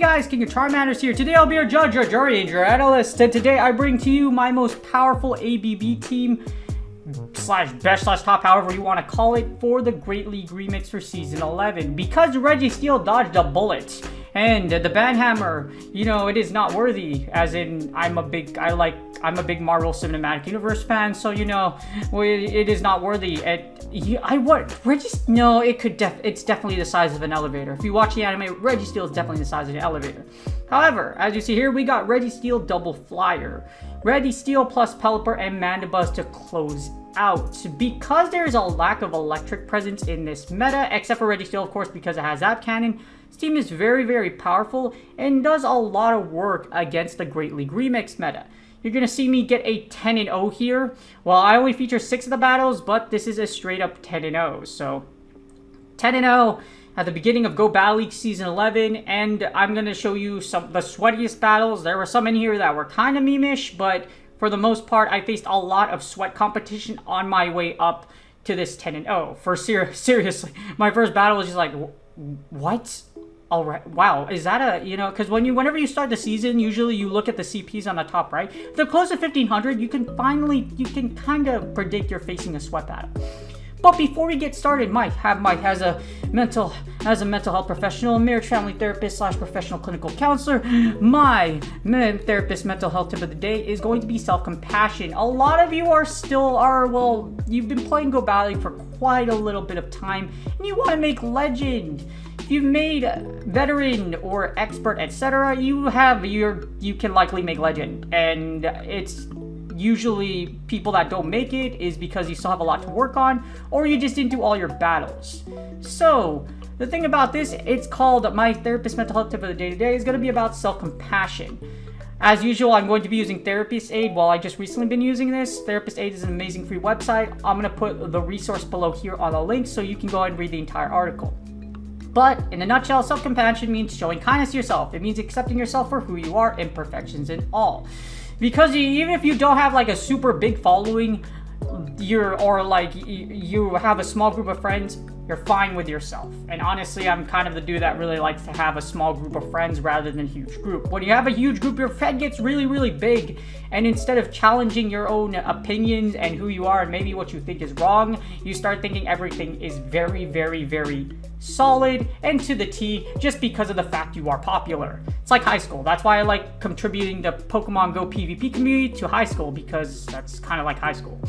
guys, King of Charmanders here. Today I'll be your judge, your jury, and your analyst. And today I bring to you my most powerful ABB team slash best slash top, however you want to call it, for the Great League Remix for Season 11. Because Registeel dodged a bullet and the Banhammer, you know, it is not worthy. As in, I'm a big Marvel Cinematic Universe fan, so you know, it is not worthy. It's definitely the size of an elevator. If you watch the anime, Registeel is definitely the size of an elevator. However, as you see here, we got Registeel double flyer, Registeel plus Pelipper and Mandibuzz to close out. Because there is a lack of electric presence in this meta, except for Registeel, of course, because it has Zap Cannon, this team is very, very powerful and does a lot of work against the Great League Remix meta. You're going to see me get a 10-0 here. Well, I only feature 6 of the battles, but this is a straight up 10-0. So, 10-0 at the beginning of Go Battle League Season 11, and I'm going to show you the sweatiest battles. There were some in here that were kind of meme-ish, but for the most part, I faced a lot of sweat competition on my way up to this 10-0. Seriously, my first battle was just like, what? All right, wow, is that a, you know, because whenever you start the season, usually you look at the CPs on the top right. If they're close to 1500, you can kind of predict you're facing a sweat battle. But before we get started, Mike, as a mental health professional, marriage family therapist slash professional clinical counselor, my therapist mental health tip of the day is going to be self-compassion. A lot of you well, you've been playing Go Battle League for quite a little bit of time, and you want to make legend. If you've made veteran or expert, etc., you can likely make legend, and it's usually people that don't make it is because you still have a lot to work on, or you just didn't do all your battles. So the thing about this, it's called my therapist mental health tip of the day today, is going to be about self-compassion. As usual, I'm going to be using Therapist Aid. Well, I just recently been using this. Therapist Aid is an amazing free website. I'm going to put the resource below here on the link so you can go ahead and read the entire article. But in a nutshell, self-compassion means showing kindness to yourself. It means accepting yourself for who you are, imperfections and all. Because even if you don't have like a super big following, you have a small group of friends, you're fine with yourself. And honestly, I'm kind of the dude that really likes to have a small group of friends rather than a huge group. When you have a huge group, your head gets really, really big. And instead of challenging your own opinions and who you are and maybe what you think is wrong, you start thinking everything is very, very, very solid and to the T just because of the fact you are popular. It's like high school. That's why I like contributing the Pokemon GO PvP community to high school, because that's kind of like high school.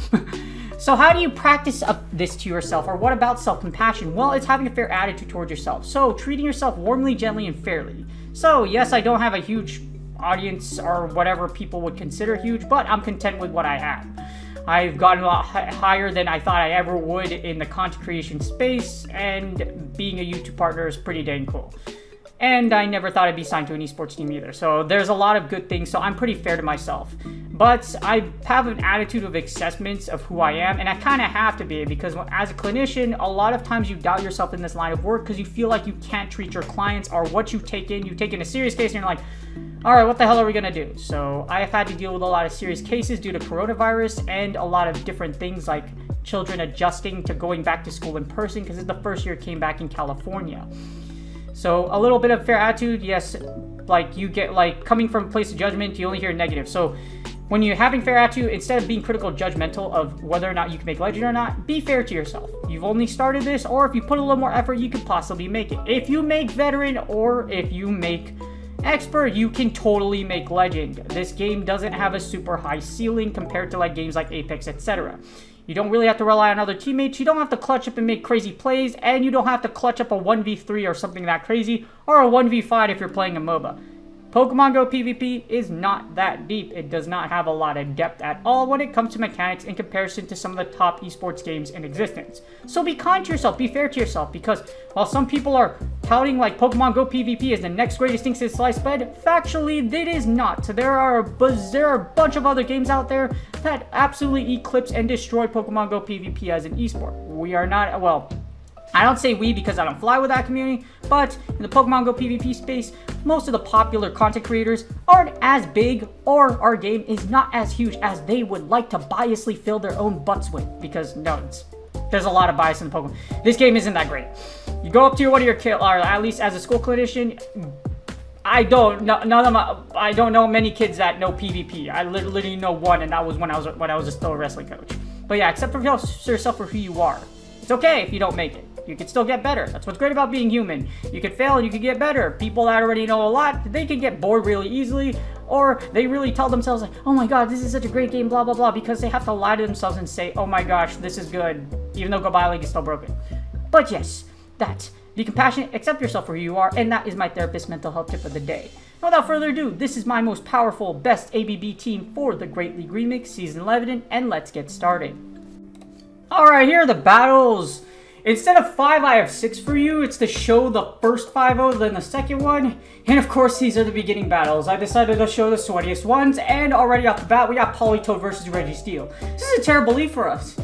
So how do you practice this to yourself, or what about self-compassion? Well, it's having a fair attitude towards yourself. So treating yourself warmly, gently, and fairly. So yes, I don't have a huge audience or whatever people would consider huge, but I'm content with what I have. I've gotten a lot higher than I thought I ever would in the content creation space, and being a YouTube partner is pretty dang cool. And I never thought I'd be signed to an esports team either. So there's a lot of good things, so I'm pretty fair to myself. But I have an attitude of acceptance of who I am, and I kind of have to be, because as a clinician, a lot of times you doubt yourself in this line of work because you feel like you can't treat your clients or what you take in a serious case, and you're like, all right, what the hell are we gonna do? So I have had to deal with a lot of serious cases due to coronavirus and a lot of different things like children adjusting to going back to school in person, because it's the first year it came back in California. So a little bit of fair attitude, yes, like you get, like, coming from a place of judgment, you only hear negative. So when you're having fair attitude, instead of being critical judgmental of whether or not you can make legend or not, be fair to yourself. You've only started this, or if you put a little more effort, you could possibly make it. If you make veteran or if you make expert, you can totally make legend. This game doesn't have a super high ceiling compared to like games like Apex, etc. You don't really have to rely on other teammates, you don't have to clutch up and make crazy plays, and you don't have to clutch up a 1v3 or something that crazy, or a 1v5 if you're playing a MOBA. Pokemon GO PvP is not that deep. It does not have a lot of depth at all when it comes to mechanics in comparison to some of the top esports games in existence. So be kind to yourself, be fair to yourself, because while some people are touting like Pokemon GO PvP is the next greatest thing since sliced bread, factually it is not. There are a bunch of other games out there that absolutely eclipse and destroy Pokemon GO PvP as an esport. We are not, well, I don't say we because I don't fly with that community, but in the Pokemon GO PvP space, most of the popular content creators aren't as big, or our game is not as huge as they would like to biasly fill their own butts with, because no, there's a lot of bias in the Pokemon. This game isn't that great. You go up to one of your kids, or at least as a school clinician, I don't know many kids that know PvP. I literally know one, and that was when I was still a wrestling coach. But yeah, accept yourself for who you are. It's okay if you don't make it. You can still get better. That's what's great about being human. You can fail and you can get better. People that already know a lot, they can get bored really easily, or they really tell themselves like, oh my god, this is such a great game, blah blah blah, because they have to lie to themselves and say, oh my gosh, this is good, even though Go League is still broken. But yes, be compassionate, accept yourself for who you are, and that is my therapist mental health tip of the day. And without further ado, this is my most powerful, best ABB team for the Great League Remix Season 11, and let's get started. Alright, here are the battles. Instead of 5, I have 6 for you. It's to show the first 5-0, then the second one. And of course, these are the beginning battles. I decided to show the sweatiest ones, and already off the bat, we got Politoed versus Registeel. This is a terrible lead for us.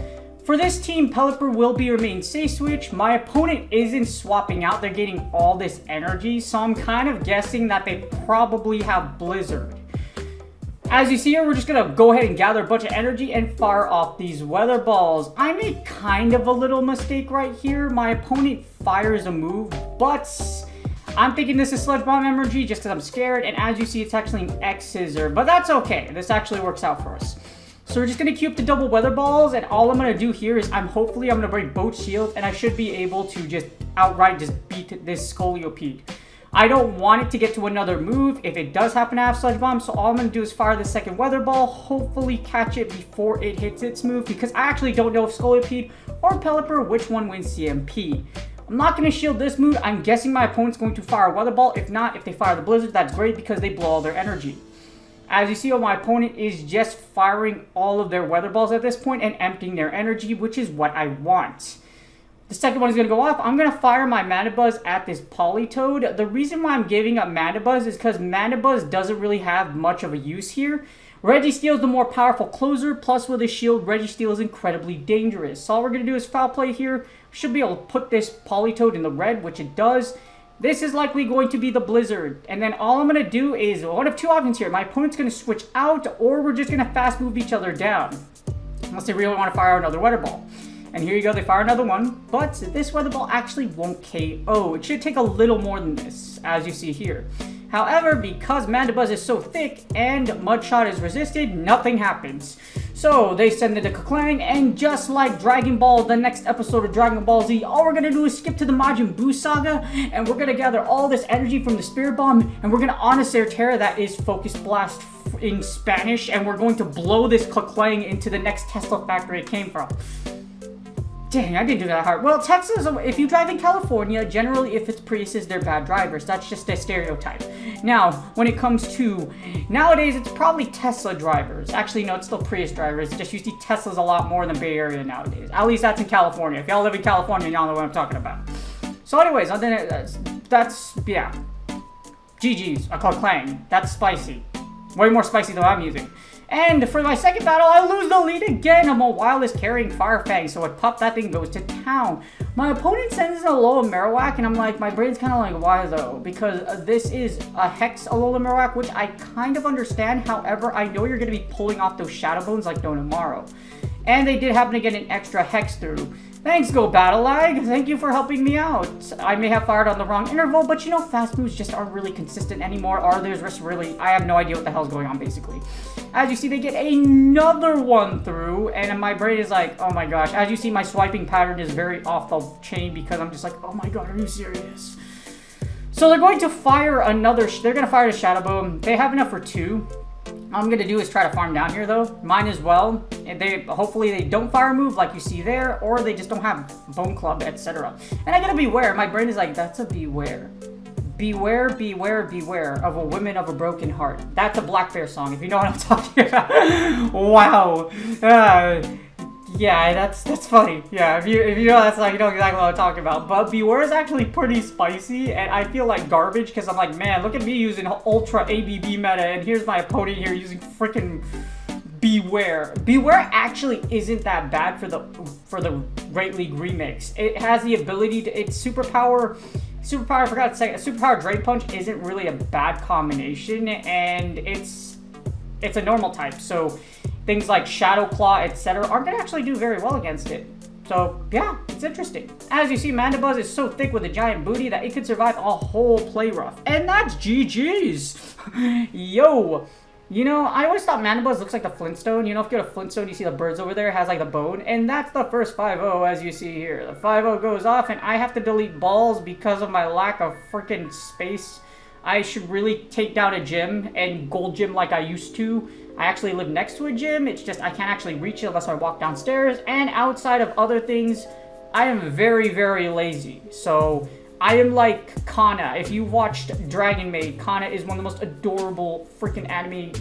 For this team, Pelipper will remain safe switch. My opponent isn't swapping out. They're getting all this energy, so I'm kind of guessing that they probably have Blizzard. As you see here, we're just going to go ahead and gather a bunch of energy and fire off these weather balls. I made kind of a little mistake right here. My opponent fires a move, but I'm thinking this is Sludge Bomb energy just because I'm scared. And as you see, it's actually an X-Scissor, but that's okay. This actually works out for us. So we're just going to queue up the double weather balls, and all I'm going to do here is hopefully I'm going to break both shields, and I should be able to just outright beat this Scolipede. I don't want it to get to another move if it does happen to have Sludge Bomb, so all I'm going to do is fire the second weather ball, hopefully catch it before it hits its move, because I actually don't know if Scolipede or Pelipper, which one wins CMP. I'm not going to shield this move. I'm guessing my opponent's going to fire a weather ball. If not, if they fire the Blizzard, that's great because they blow all their energy. As you see, my opponent is just firing all of their weather balls at this point and emptying their energy, which is what I want. The second one is going to go off. I'm going to fire my Mana Buzz at this Politoed. The reason why I'm giving up Mana Buzz is because Mana Buzz doesn't really have much of a use here. Registeel is the more powerful closer, plus with his shield, Registeel is incredibly dangerous. So all we're going to do is foul play here. Should be able to put this Politoed in the red, which it does. This is likely going to be the Blizzard. And then all I'm going to do is one of two options here. My opponent's going to switch out, or we're just going to fast move each other down. Unless they really want to fire another weather ball. And here you go, they fire another one, but this weather ball actually won't KO. It should take a little more than this, as you see here. However, because Mana Buzz is so thick and Mudshot is resisted, nothing happens. So they send it to Kaklang, and just like Dragon Ball, the next episode of Dragon Ball Z, all we're gonna do is skip to the Majin Buu saga, and we're gonna gather all this energy from the Spirit Bomb, and we're gonna honor Terra, that is Focus Blast in Spanish, and we're going to blow this Kaklang into the next Tesla factory it came from. Dang, I didn't do that hard. Well, Teslas, if you drive in California, generally if it's Priuses, they're bad drivers. That's just a stereotype. Now, when it comes to, nowadays, it's probably Tesla drivers. Actually, no, it's still Prius drivers. Just you see Teslas a lot more in the Bay Area nowadays. At least that's in California. If y'all live in California, y'all know what I'm talking about. So anyways, yeah. GG's, I call Clang. That's spicy. Way more spicy than what I'm using. And for my second battle, I lose the lead again. Mawhile is carrying Fire Fang, so I pop that thing, goes to town. My opponent sends in a Alola Marowak, and I'm like, my brain's kind of like, why though? Because this is a Hex Alola Marowak, which I kind of understand. However, I know you're going to be pulling off those Shadow Bones like no tomorrow. And they did happen to get an extra Hex through. Thanks, Go Battle Lag. Thank you for helping me out. I may have fired on the wrong interval, but you know, fast moves just aren't really consistent anymore, or there's just really, I have no idea what the hell's going on, basically. As you see, they get another one through, and my brain is like, oh my gosh. As you see, my swiping pattern is very off the chain because I'm just like, oh my god, are you serious? So they're going to fire another, they're going to fire a Shadow Bone. They have enough for 2. All I'm going to do is try to farm down here, though. Mine as well. And hopefully they don't fire a move like you see there, or they just don't have Bone Club, etc. And I gotta beware. My brain is like, that's a beware. Beware, beware, beware of a woman of a broken heart. That's a Black Bear song, if you know what I'm talking about. Wow. Yeah, that's funny. Yeah, if you know that song, you know exactly what I'm talking about. But Beware is actually pretty spicy, and I feel like garbage because I'm like, man, look at me using Ultra ABB meta, and here's my opponent here using freaking Beware. Beware actually isn't that bad for the Great League Remix. It has the ability to, its superpower, I forgot to say, a superpower Drain Punch isn't really a bad combination, and it's a normal type, so things like Shadow Claw, etc. aren't going to actually do very well against it. So, yeah, it's interesting. As you see, Mandibuzz is so thick with a giant booty that it could survive a whole Poliwrath. And that's GG's! Yo! You know, I always thought Mandibuzz looks like the Flintstone. You know, if you go to Flintstone, you see the birds over there, it has like the bone. And that's the first 5-0, as you see here. The 5-0 goes off, and I have to delete balls because of my lack of freaking space. I should really take down a gym and gold gym like I used to. I actually live next to a gym. It's just I can't actually reach it unless I walk downstairs. And outside of other things, I am very, very lazy. So I am like Kana. If you watched Dragon Maid, Kana is one of the most adorable freaking anime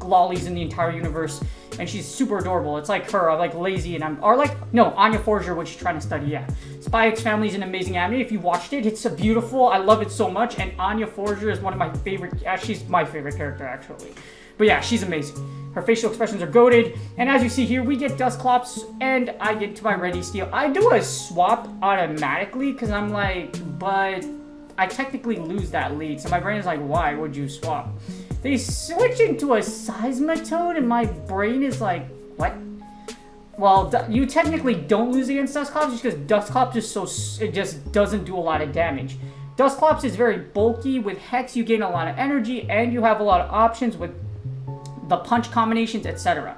lollies in the entire universe. And she's super adorable. It's like her. I'm like lazy and Anya Forger, which she's trying to study, yeah. Spy X Family is an amazing anime. If you watched it, it's beautiful. I love it so much. And Anya Forger is one of my favorite, she's my favorite character actually. But yeah, she's amazing. Her facial expressions are goated. And as you see here, we get Dusclops and I get to my Registeel. I do a swap automatically because I'm like, but I technically lose that lead. So my brain is like, why would you swap? They switch into a Seismitoad and my brain is like, what? Well, you technically don't lose against Dusclops just because Dusclops is so, it just doesn't do a lot of damage. Dusclops is very bulky. With Hex, you gain a lot of energy and you have a lot of options with the punch combinations, etc.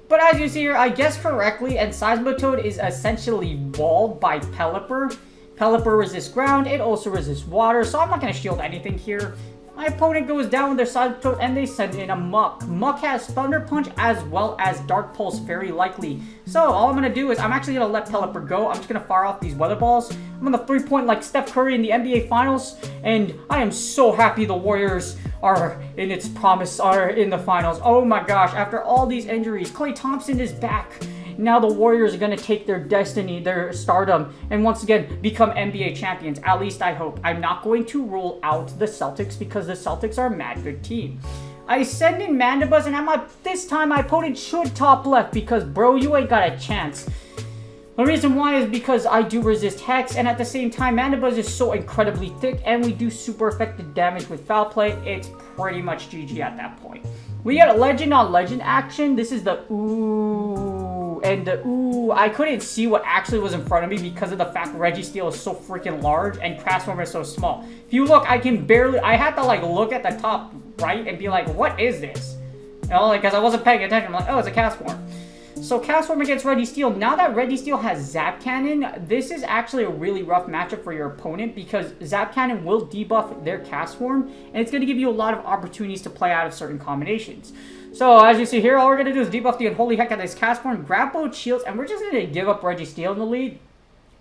But as you see here, I guessed correctly, and Seismitoad is essentially walled by Pelipper. Pelipper resists ground, it also resists water, so I'm not going to shield anything here. My opponent goes down with their Seismitoad and they send in a Muck. Muck has Thunder Punch as well as Dark Pulse, very likely. So all I'm going to do is I'm actually going to let Pelipper go. I'm just going to fire off these Weather Balls. I'm on the 3-point like Steph Curry in the NBA Finals, and I am so happy the Warriors are in its promise, are in the finals. Oh my gosh, after all these injuries, Klay Thompson is back. Now the Warriors are going to take their destiny, their stardom, and once again become NBA champions. At least I hope. I'm not going to rule out the Celtics because the Celtics are a mad good team. I send in Mandibuzz, and this time my opponent should top left because, bro, you ain't got a chance. The reason why is because I do resist Hex, and at the same time, Mandibuzz is so incredibly thick, and we do super effective damage with Foul Play. It's pretty much GG at that point. We get a Legend on Legend action. This is the ooh, and the ooh. I couldn't see what actually was in front of me because of the fact Registeel is so freaking large, and Castform is so small. If you look, I can barely, I had to like look at the top right and be like, what is this? You know, like, because I wasn't paying attention. I'm like, oh, it's a Castform. So Castform against Registeel. Now that Registeel has Zap Cannon, this is actually a really rough matchup for your opponent because Zap Cannon will debuff their Castform, and it's going to give you a lot of opportunities to play out of certain combinations. So as you see here, all we're going to do is debuff the unholy heck out of this Castform, grab both shields, and we're just going to give up Registeel in the lead.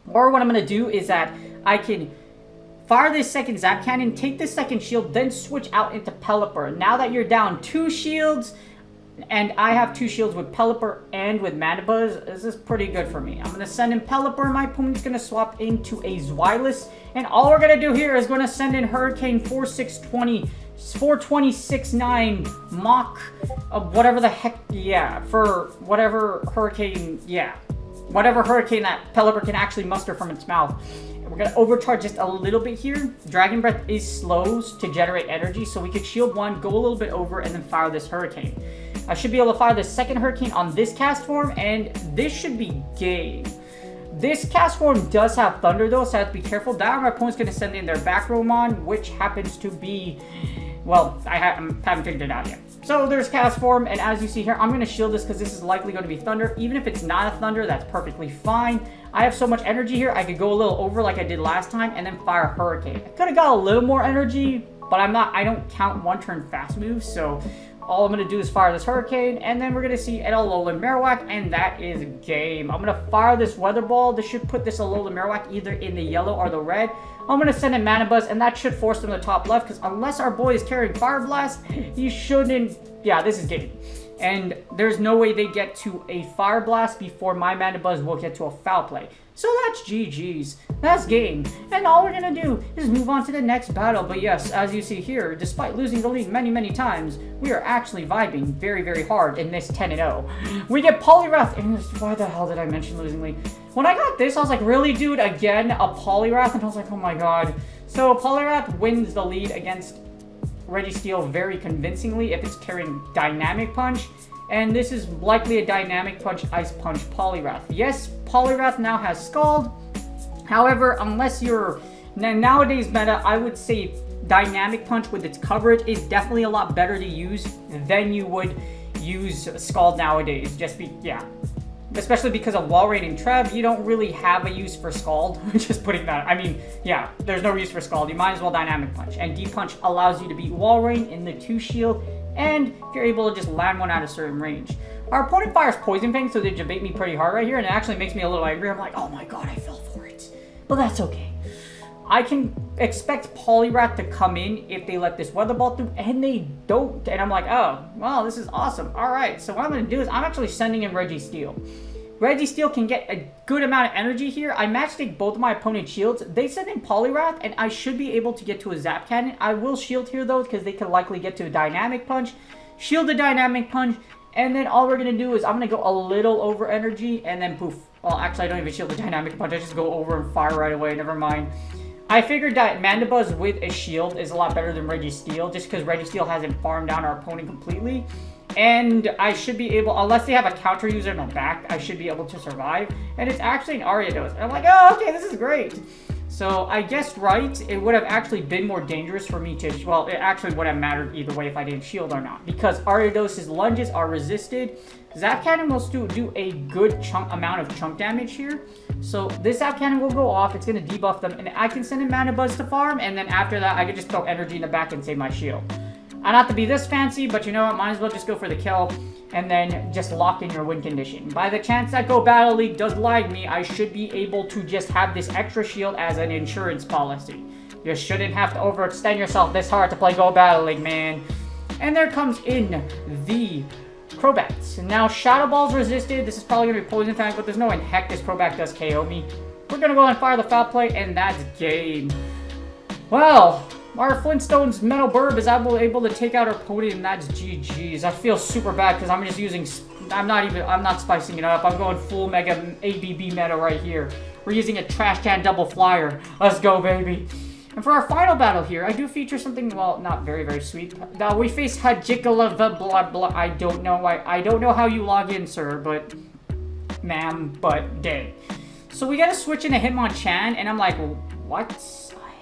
Or what I'm going to do is that I can fire this second Zap Cannon, take this second shield, then switch out into Pelipper. Now that you're down 2 shields, and I have 2 shields with Pelipper and with Mandibuzz, this is pretty good for me. I'm going to send in Pelipper, my opponent's going to swap into a Zweilous, and all we're going to do here is going to send in Hurricane 4620, 426.9 Mach, whatever the heck, yeah, for whatever Hurricane, yeah, whatever Hurricane that Pelipper can actually muster from its mouth. We're going to overcharge just a little bit here. Dragon Breath is slow to generate energy, so we could shield one, go a little bit over, and then fire this Hurricane. I should be able to fire the second Hurricane on this Castform, and this should be game. This Castform does have Thunder though, so I have to be careful. That my opponent's going to send in their back Romon, which happens to be, well, I haven't figured it out yet. So there's Castform, and as you see here, I'm going to shield this because this is likely going to be Thunder. Even if it's not a Thunder, that's perfectly fine. I have so much energy here, I could go a little over like I did last time and then fire Hurricane. I could have got a little more energy, but I don't count 1-turn fast moves, so all I'm going to do is fire this Hurricane, and then we're going to see Alolan Marowak, and that is game. I'm going to fire this Weather Ball. This should put this Alolan Marowak either in the yellow or the red. I'm going to send in Mandibuzz, and that should force them to top left, because unless our boy is carrying Fire Blast, he shouldn't, yeah, this is game. And there's no way they get to a Fire Blast before my Mandibuzz will get to a Foul Play. So that's GG's. That's game. And all we're going to do is move on to the next battle. But yes, as you see here, despite losing the league many, many times, we are actually vibing very, very hard in this 10-0. We get Poliwrath. And why the hell did I mention losing league? When I got this, I was like, really, dude? Again, a Poliwrath? And I was like, oh my god. So Poliwrath wins the lead against Registeel very convincingly if it's carrying Dynamic Punch. And this is likely a Dynamic Punch, Ice Punch Poliwrath. Yes, Poliwrath now has Scald. However, unless you're... Nowadays meta, I would say Dynamic Punch with its coverage is definitely a lot better to use than you would use Scald nowadays. Especially because of Wall Raid and Treb, you don't really have a use for Scald. Just putting that, I mean, yeah, there's no use for Scald. You might as well Dynamic Punch. And D-Punch allows you to beat Wall Raid in the 2 shield, and if you're able to just land one at a certain range. Our opponent fires Poison Fang, so they debate me pretty hard right here, and it actually makes me a little angry. I'm like, oh my god, I fell for it. But that's okay. I can expect Poliwrath to come in if they let this Weather Ball through, and they don't. And I'm like, oh, well, this is awesome. All right, so what I'm going to do is I'm actually sending in Registeel. Registeel can get a good amount of energy here. I matchstick both of my opponent's shields. They send in Poliwrath, and I should be able to get to a Zap Cannon. I will shield here, though, because they can likely get to a Dynamic Punch. Shield the Dynamic Punch, and then all we're going to do is I'm going to go a little over energy, and then poof. Well, actually, I don't even shield the Dynamic Punch. I just go over and fire right away. Never mind. I figured that Mandibuzz with a shield is a lot better than Registeel, just because Registeel hasn't farmed down our opponent completely. And I should be able, unless they have a counter user in the back, I should be able to survive. And it's actually an Ariados. And I'm like, oh, okay, this is great. So I guessed right. It would have actually been more dangerous for me to, well, it actually would have mattered either way if I didn't shield or not. Because Ariados' lunges are resisted. Zap Cannon will still do a good amount of chunk damage here. So this Zap Cannon will go off. It's going to debuff them. And I can send in Mandibuzz to farm. And then after that, I can just throw energy in the back and save my shield. I not to be this fancy, but you know what? Might as well just go for the kill. And then just lock in your win condition. By the chance that Go Battle League does lag me, I should be able to just have this extra shield as an insurance policy. You shouldn't have to overextend yourself this hard to play Go Battle League, man. And there comes in the Crobats. Now, Shadow Ball's resisted. This is probably going to be Poison Fang, but there's no way in heck this Crobat does KO me. We're going to go and fire the Foul Play, and that's game. Well, our Flintstones Metal Burb is able to take out our opponent, and that's GG's. I feel super bad because I'm just using... I'm not spicing it up. I'm going full Mega ABB meta right here. We're using a Trash Can Double Flyer. Let's go, baby. And for our final battle here, I do feature something, well, not very, very sweet. We face Hajikala blah blah. I don't know why. I don't know how you log in, sir, but... Ma'am, but day. So we gotta switch into Hitmonchan, and I'm like, what?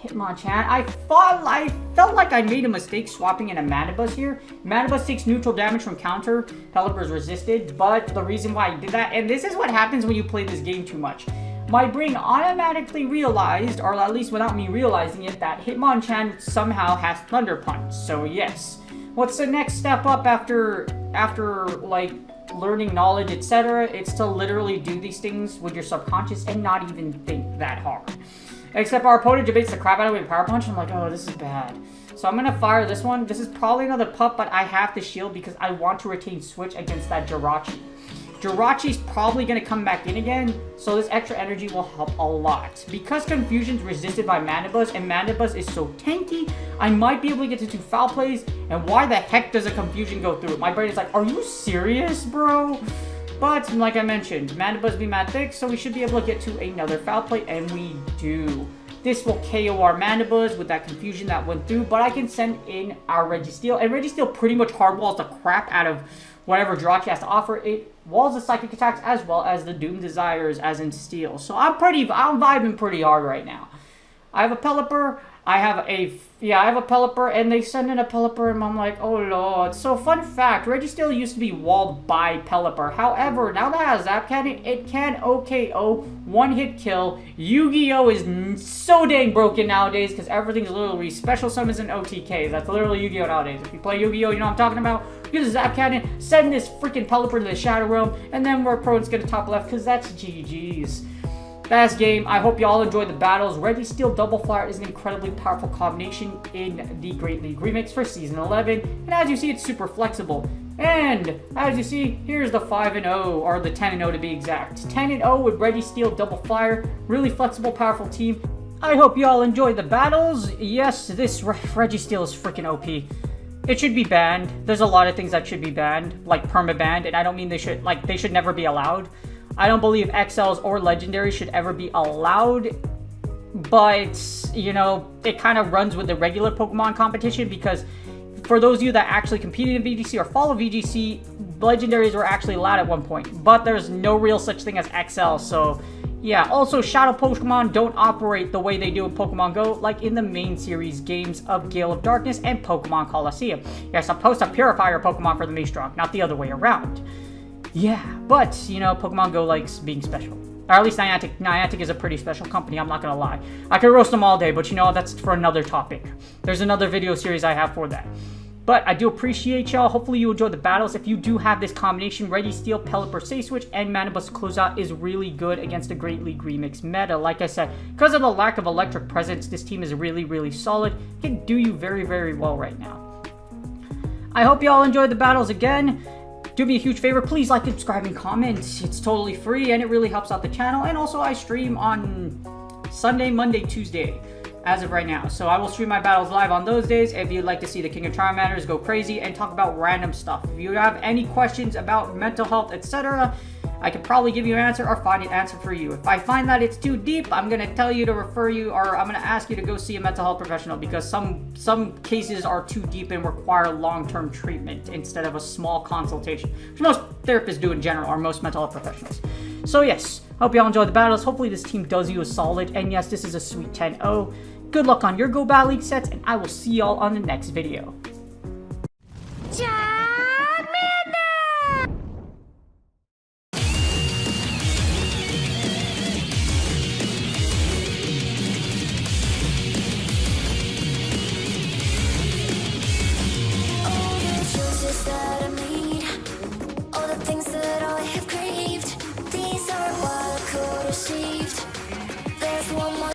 Hitmonchan? I felt like I made a mistake swapping in a Mandibuzz here. Mandibuzz takes neutral damage from counter. Pelipper is resisted, but the reason why I did that, and this is what happens when you play this game too much. My brain automatically realized, or at least without me realizing it, that Hitmonchan somehow has Thunder Punch. So yes. What's the next step up after like learning knowledge, etc.? It's to literally do these things with your subconscious and not even think that hard. Except our opponent debates the crap out of me with Power Punch. I'm like, oh, this is bad. So I'm going to fire this one. This is probably another pup, but I have to shield because I want to retain Switch against that Jirachi. Jirachi's probably going to come back in again, so this extra energy will help a lot. Because Confusion's resisted by Mandibuzz, and Mandibuzz is so tanky, I might be able to get to 2 foul plays, and why the heck does a Confusion go through it? My brain is like, are you serious, bro? But, like I mentioned, Mandibuzz be mad thick, so we should be able to get to another foul play, and we do. This will KO our Mandibuzz with that Confusion that went through, but I can send in our Registeel, and Registeel pretty much hardwalls the crap out of whatever Jirachi has to offer. It walls the psychic attacks as well as the Doom Desires as in Steel. So I'm vibing pretty hard right now. I have a Pelipper, I have a Pelipper, and they send in a Pelipper, and I'm like, oh lord. So fun fact, Registeel used to be walled by Pelipper. However, now that it has Zap Cannon, it can OKO, one-hit kill. Yu-Gi-Oh! Is so dang broken nowadays because everything's literally special summons and OTKs. That's literally Yu-Gi-Oh! Nowadays. If you play Yu-Gi-Oh! You know what I'm talking about? Use a Zap Cannon, send this freaking Pelipper to the Shadow Realm, and then we're opponent's gonna top left because that's GG's. Last game, I hope you all enjoyed the battles. Registeel Double Flyer is an incredibly powerful combination in the Great League Remix for Season 11. And as you see, it's super flexible. And as you see, here's the 5-0, or the 10-0 to be exact. 10-0 with Registeel Double Flyer. Really flexible, powerful team. I hope you all enjoyed the battles. Yes, this Registeel is freaking OP. It should be banned. There's a lot of things that should be banned, like perma-banned, and I don't mean they should never be allowed. I don't believe XLs or Legendaries should ever be allowed, but, you know, it kind of runs with the regular Pokemon competition because for those of you that actually competed in VGC or follow VGC, legendaries were actually allowed at one point, but there's no real such thing as XL, so yeah. Also, shadow Pokemon don't operate the way they do in Pokemon Go, like in the main series games of Gale of Darkness and Pokemon Colosseum. You're supposed to purify your Pokemon for the Maestro, not the other way around. Yeah, but, you know, Pokemon Go likes being special. Or at least Niantic. Niantic is a pretty special company, I'm not gonna lie. I could roast them all day, but you know, that's for another topic. There's another video series I have for that. But I do appreciate y'all. Hopefully you enjoyed the battles. If you do have this combination, Registeel, Pelipper, Safe Switch, and Manabus Closeout is really good against the Great League Remix meta. Like I said, because of the lack of electric presence, this team is really, really solid. It can do you very, very well right now. I hope y'all enjoyed the battles again. Do me a huge favor, please like, subscribe, and comment. It's totally free, and it really helps out the channel. And also, I stream on Sunday, Monday, Tuesday, as of right now. So I will stream my battles live on those days if you'd like to see the King of Charmanders go crazy and talk about random stuff. If you have any questions about mental health, etc., I could probably give you an answer or find an answer for you. If I find that it's too deep, I'm going to tell you to refer you, or I'm going to ask you to go see a mental health professional, because some cases are too deep and require long-term treatment instead of a small consultation, which most therapists do in general, or most mental health professionals. So yes, hope y'all enjoyed the battles. Hopefully this team does you a solid, and yes, this is a sweet 10-0. Good luck on your Go Battle League sets, and I will see y'all on the next video.